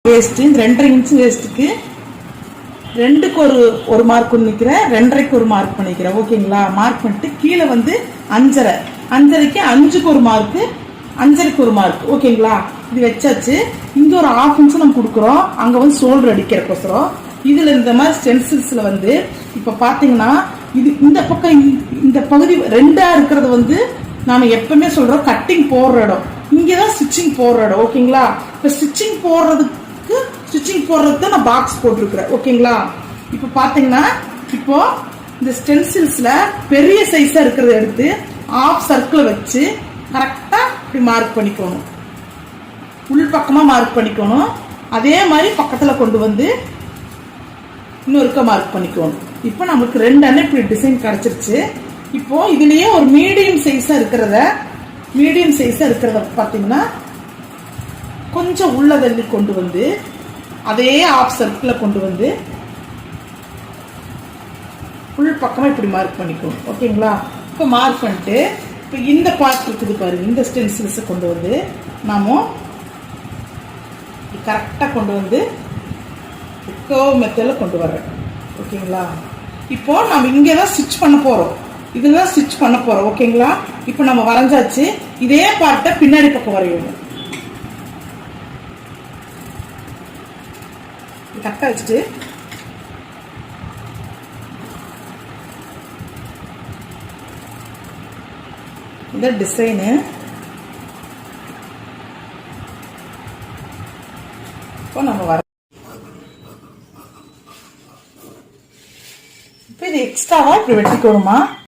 Waste இந்த 2.5 inch வேஸ்ட்டுக்கு 2க்கு ஒரு மார்க் பண்ணிக்கிறேன், 2.5க்கு ஒரு மார்க் பண்ணிக்கிறேன். ஓகேங்களா? மார்க் பண்ணிட்டு கீழே வந்து 5.5 5.5க்கு 5க்கு ஒரு மார்க்கு, 5.5க்கு ஒரு மார்க். ஓகேங்களா? இது வச்சாச்சு. இங்க ஒரு 1/2 இன்ச் நம்ம கொடுக்குறோம், அங்க வந்து ஷோல்டர் அடிக்கிறக்கோசரம். இதுல இந்த மாதிரி ஸ்டென்சில்ஸ்ல வந்து இப்ப பாத்தீங்கன்னா இது இந்த பக்கம் இந்த பகுதி 2ஆ இருக்கிறது வந்து நாம எப்பவுமே சொல்றோம் கட்டிங் போடுற இடம், இங்கதான் ஸ்டிச்சிங் போடுற இடம். ஓகேங்களா? இப்ப ஸ்டிச்சிங் போடுறதுக்கு நான் பாக்ஸ் போட்டிருக்கிறேன். ஓகேங்களா? இப்ப பாத்தீங்கன்னா இப்போ இந்த ஸ்டென்சில்ஸ்ல பெரிய சைஸா இருக்கிறத எடுத்து ஆஃப் சர்க்கிள் வச்சு கரெக்டா இப்படி மார்க் பண்ணிக்கணும், உள் பக்கமா மார்க் பண்ணிக்கணும். அதே மாதிரி பக்கத்துல கொண்டு வந்து இன்னொருக்க மார்க் பண்ணிக்கணும். இப்போ நமக்கு 2 அண்ணன் இப்படி டிசைன் கிடைச்சிருச்சு. இப்போ இதுலயே ஒரு மீடியம் சைஸா இருக்கிறத பாத்தீங்கன்னா கொஞ்சம் உள்ள தள்ளி கொண்டு வந்து அதே ஆஃப் சர்க்கிள் கொண்டு வந்து உள் பக்கமா இப்படி மார்க் பண்ணிக்கணும். ஓகேங்களா? இப்போ மார்க் பண்ணிட்டு இப்போ இந்த பார்ட் இருக்குது பாருங்க, இந்த ஸ்டென்சில்ஸை கொண்டு வந்து நாம கரெக்டா கொண்டு வந்து கர்வ் மெத்தட்ல கொண்டு வர்றேன். ஓகேங்களா? இப்போ நம்ம இங்கதான் ஸ்டிச் பண்ண போறோம், இதுதான் ஸ்டிச் பண்ண போறோம். ஓகேங்களா? இப்போ நம்ம வரைஞ்சாச்சு. இதே பார்ட்டை பின்னாடி பக்கம் வரையணும். கரெக்டா வச்சுட்டு இந்த டிசைனு இப்போ நம்ம வர இப்போ இது எக்ஸ்ட்ராவா இப்படி வெட்டிக்கணுமா?